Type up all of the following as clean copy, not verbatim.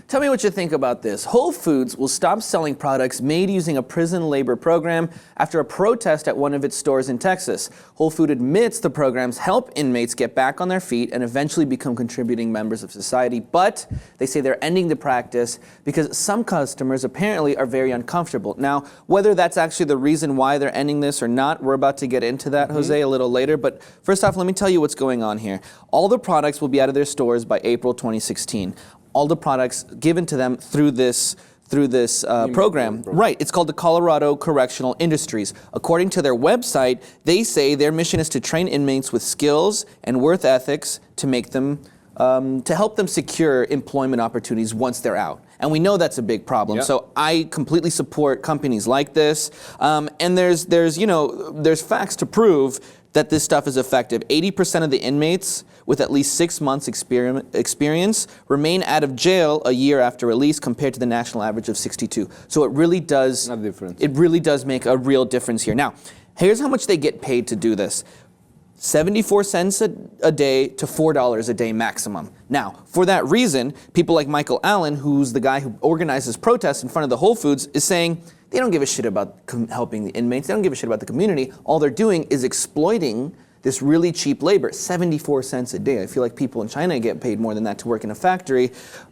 Tell me what you think about this. Whole Foods will stop selling products made using a prison labor program after a protest at one of its stores in Texas. Whole Foods admits the programs help inmates get back on their feet and eventually become contributing members of society, but they say they're ending the practice because some customers apparently are very uncomfortable. Now, whether that's actually the reason why they're ending this or not, we're about to get into that, Jose, a little later. But first off, let me tell you what's going on here. All the products will be out of their stores by April 2016. All the products given to them through this program. Right, it's called the Colorado Correctional Industries. According to their website, they say their mission is to train inmates with skills and work ethics to make them, to help them secure employment opportunities once they're out. And we know that's a big problem. Yep. So I completely support companies like this. And there's facts to prove that this stuff is effective. 80% of the inmates with at least 6 months experience remain out of jail a year after release compared to the national average of 62. So it really does, it really does make a real difference here. Now, here's how much they get paid to do this. 74 cents a day to $4 a day maximum. Now, for that reason, people like Michael Allen, who's the guy who organizes protests in front of the Whole Foods, is saying they don't give a shit about helping the inmates. They don't give a shit about the community. All they're doing is exploiting this really cheap labor, 74 cents a day. I feel like people in China get paid more than that to work in a factory.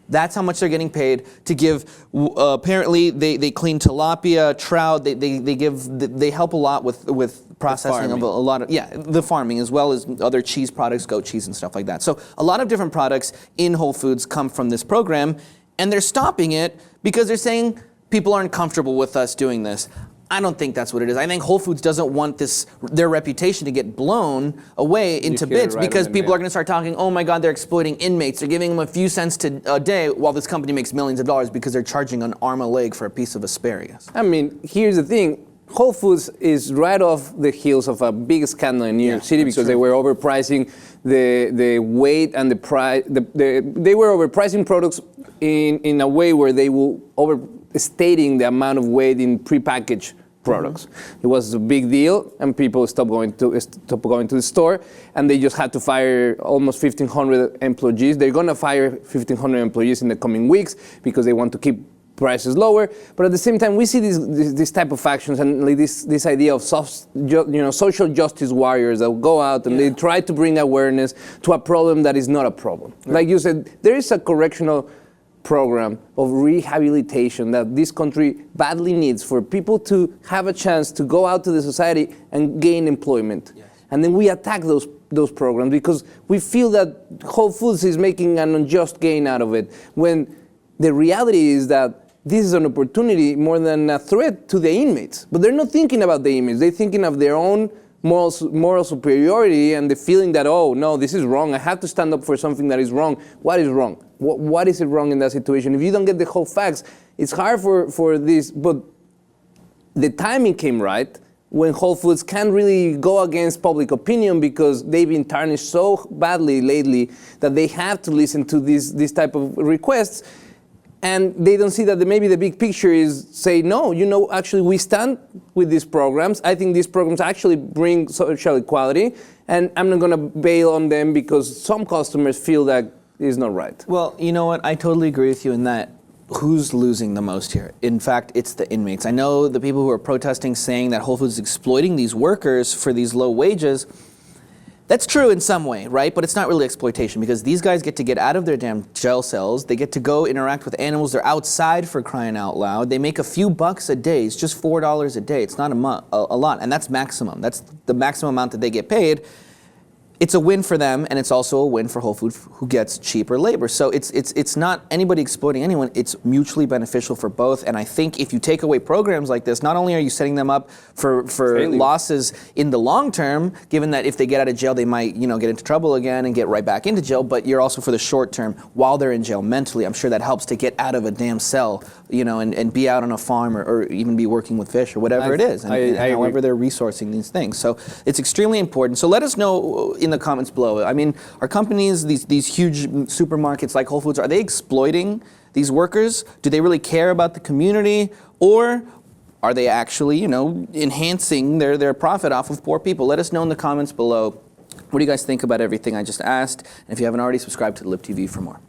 That's how much they're getting paid to give. Apparently, they clean tilapia, trout. They help a lot with processing of a lot of the farming as well as other cheese products, goat cheese and stuff like that. So a lot of different products in Whole Foods come from this program, and they're stopping it because they're saying people aren't comfortable with us doing this. I don't think that's what it is. I think Whole Foods doesn't want their reputation to get blown away into bits because people are going to start talking, oh my God, they're exploiting inmates. They're giving them a few cents a day while this company makes millions of dollars because they're charging an arm a leg for a piece of asparagus. I mean, here's the thing. Whole Foods is right off the heels of a big scandal in New York City because they were overpricing the weight and the price. They were overpricing products in a way where they were overstating the amount of weight in prepackaged products. It was a big deal, and people stopped going to the store, and they just had to fire almost 1,500 employees. They're going to fire 1,500 employees in the coming weeks because they want to keep prices lower. But at the same time, we see this type of actions and like this idea of social justice warriors that go out and they try to bring awareness to a problem that is not a problem. Right. Like you said, there is a correctional program of rehabilitation that this country badly needs for people to have a chance to go out to the society and gain employment. Yes. And then we attack those programs because we feel that Whole Foods is making an unjust gain out of it, when the reality is that this is an opportunity more than a threat to the inmates. But they're not thinking about the inmates. They're thinking of their own moral superiority and the feeling that, oh, no, this is wrong. I have to stand up for something that is wrong. What is wrong? What is it wrong in that situation? If you don't get the whole facts, it's hard for this. But the timing came right when Whole Foods can't really go against public opinion because they've been tarnished so badly lately that they have to listen to this type of requests. And they don't see that maybe the big picture is say, no, actually we stand with these programs. I think these programs actually bring social equality, and I'm not going to bail on them because some customers feel that is not right. Well, you know what? I totally agree with you in that. Who's losing the most here? In fact, it's the inmates. I know the people who are protesting saying that Whole Foods is exploiting these workers for these low wages. That's true in some way, right? But it's not really exploitation because these guys get to get out of their damn jail cells. They get to go interact with animals. They're outside, for crying out loud. They make a few bucks a day. It's just $4 a day. It's not a lot, and that's maximum. That's the maximum amount that they get paid. It's a win for them, and it's also a win for Whole Foods, who gets cheaper labor. So it's not anybody exploiting anyone. It's mutually beneficial for both. And I think if you take away programs like this, not only are you setting them up for losses in the long term, given that if they get out of jail, they might get into trouble again and get right back into jail, but you're also for the short term while they're in jail mentally. I'm sure that helps to get out of a damn cell, and be out on a farm or even be working with fish or whatever it is. And however they're resourcing these things. So it's extremely important. So let us know in the comments below. I mean, are companies, these huge supermarkets like Whole Foods, are they exploiting these workers? Do they really care about the community? Or are they actually, enhancing their profit off of poor people? Let us know in the comments below. What do you guys think about everything I just asked? And if you haven't already, subscribe to Lib TV for more.